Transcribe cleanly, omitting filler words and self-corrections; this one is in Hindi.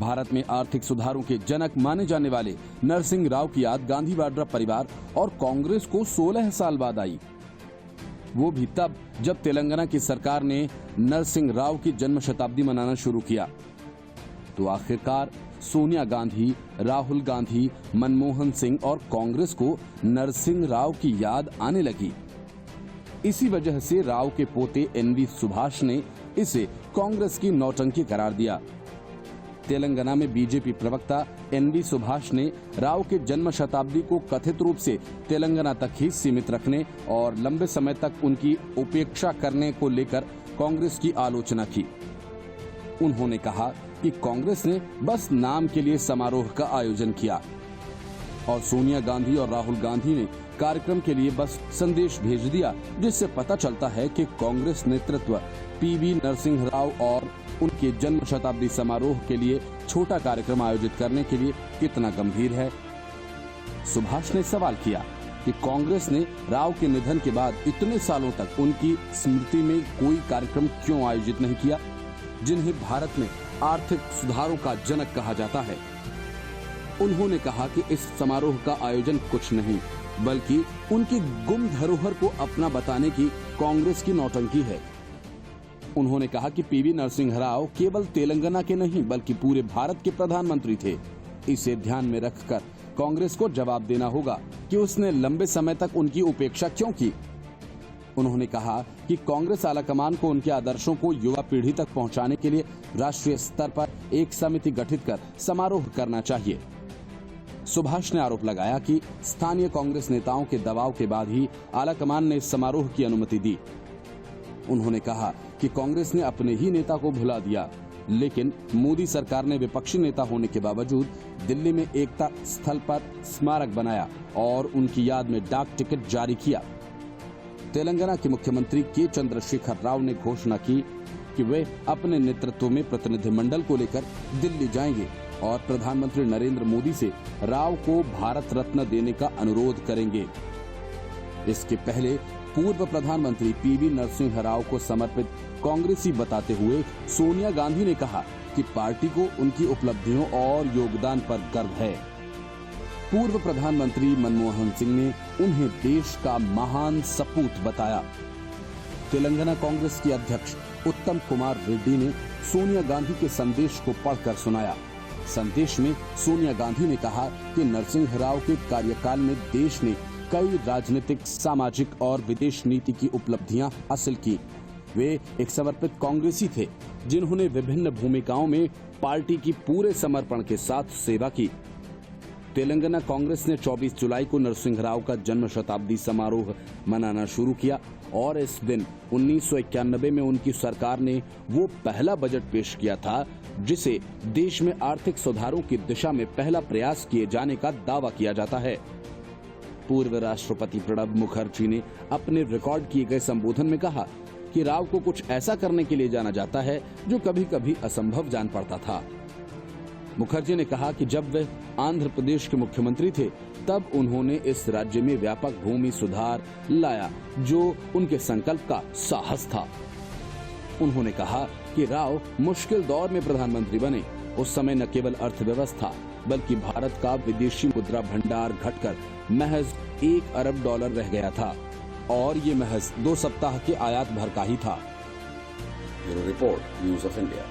भारत में आर्थिक सुधारों के जनक माने जाने वाले नरसिंह राव की याद गांधी वाड्रा परिवार और कांग्रेस को 16 साल बाद आई। वो भी तब जब तेलंगाना की सरकार ने नरसिंह राव की जन्म शताब्दी मनाना शुरू किया। तो आखिरकार सोनिया गांधी, राहुल गांधी, मनमोहन सिंह और कांग्रेस को नरसिंह राव की याद आने लगी। इसी वजह से राव के पोते एनवी सुभाष ने इसे कांग्रेस की नौटंकी करार दिया। तेलंगाना में बीजेपी प्रवक्ता एनवी सुभाष ने राव के जन्म शताब्दी को कथित रूप से तेलंगाना तक ही सीमित रखने और लंबे समय तक उनकी उपेक्षा करने को लेकर कांग्रेस की आलोचना की। उन्होंने कहा कि कांग्रेस ने बस नाम के लिए समारोह का आयोजन किया और सोनिया गांधी और राहुल गांधी ने कार्यक्रम के लिए बस संदेश भेज दिया, जिससे पता चलता है कि कांग्रेस नेतृत्व पीवी नरसिंह राव और उनके जन्म शताब्दी समारोह के लिए छोटा कार्यक्रम आयोजित करने के लिए कितना गंभीर है। सुभाष ने सवाल किया कि कांग्रेस ने राव के निधन के बाद इतने सालों तक उनकी स्मृति में कोई कार्यक्रम क्यों आयोजित नहीं किया, जिन्हें भारत में आर्थिक सुधारों का जनक कहा जाता है। उन्होंने कहा कि इस समारोह का आयोजन कुछ नहीं बल्कि उनकी गुम धरोहर को अपना बताने की कांग्रेस की नौटंकी है। उन्होंने कहा कि पीवी नरसिंह राव केवल तेलंगाना के नहीं बल्कि पूरे भारत के प्रधानमंत्री थे। इसे ध्यान में रखकर कांग्रेस को जवाब देना होगा कि उसने लंबे समय तक उनकी उपेक्षा क्यों की। उन्होंने कहा कि कांग्रेस आलाकमान को उनके आदर्शों को युवा पीढ़ी तक पहुंचाने के लिए राष्ट्रीय स्तर पर एक समिति गठित कर समारोह करना चाहिए। सुभाष ने आरोप लगाया कि स्थानीय कांग्रेस नेताओं के दबाव के बाद ही आलाकमान ने इस समारोह की अनुमति दी। उन्होंने कहा कि कांग्रेस ने अपने ही नेता को भुला दिया, लेकिन मोदी सरकार ने विपक्षी नेता होने के बावजूद दिल्ली में एकता स्थल पर स्मारक बनाया और उनकी याद में डाक टिकट जारी किया। तेलंगाना के मुख्यमंत्री के चंद्रशेखर राव ने घोषणा की कि वे अपने नेतृत्व में प्रतिनिधिमंडल को लेकर दिल्ली जाएंगे और प्रधानमंत्री नरेंद्र मोदी से राव को भारत रत्न देने का अनुरोध करेंगे। इसके पहले पूर्व प्रधानमंत्री पीवी नरसिंह राव को समर्पित कांग्रेसी बताते हुए सोनिया गांधी ने कहा कि पार्टी को उनकी उपलब्धियों और योगदान पर गर्व है। पूर्व प्रधानमंत्री मनमोहन सिंह ने उन्हें देश का महान सपूत बताया। तेलंगाना कांग्रेस के अध्यक्ष उत्तम कुमार रेड्डी ने सोनिया गांधी के संदेश को पढ़कर सुनाया। संदेश में सोनिया गांधी ने कहा कि नरसिंह राव के कार्यकाल में देश ने कई राजनीतिक, सामाजिक और विदेश नीति की उपलब्धियां हासिल की। वे एक समर्पित कांग्रेसी थे जिन्होंने विभिन्न भूमिकाओं में पार्टी की पूरे समर्पण के साथ सेवा की। तेलंगाना कांग्रेस ने 24 जुलाई को नरसिंह राव का जन्म शताब्दी समारोह मनाना शुरू किया और इस दिन 1991 में उनकी सरकार ने वो पहला बजट पेश किया था जिसे देश में आर्थिक सुधारों की दिशा में पहला प्रयास किए जाने का दावा किया जाता है। पूर्व राष्ट्रपति प्रणब मुखर्जी ने अपने रिकॉर्ड किए गए संबोधन में कहा कि राव को कुछ ऐसा करने के लिए जाना जाता है जो कभी कभी असंभव जान पड़ता था। मुखर्जी ने कहा कि जब वे आंध्र प्रदेश के मुख्यमंत्री थे तब उन्होंने इस राज्य में व्यापक भूमि सुधार लाया जो उनके संकल्प का साहस था। उन्होंने कहा कि राव मुश्किल दौर में प्रधानमंत्री बने। उस समय न केवल अर्थव्यवस्था बल्कि भारत का विदेशी मुद्रा भंडार घटकर महज $1 अरब रह गया था और ये महज 2 सप्ताह के आयात भर का ही था। Bureau report, news of India.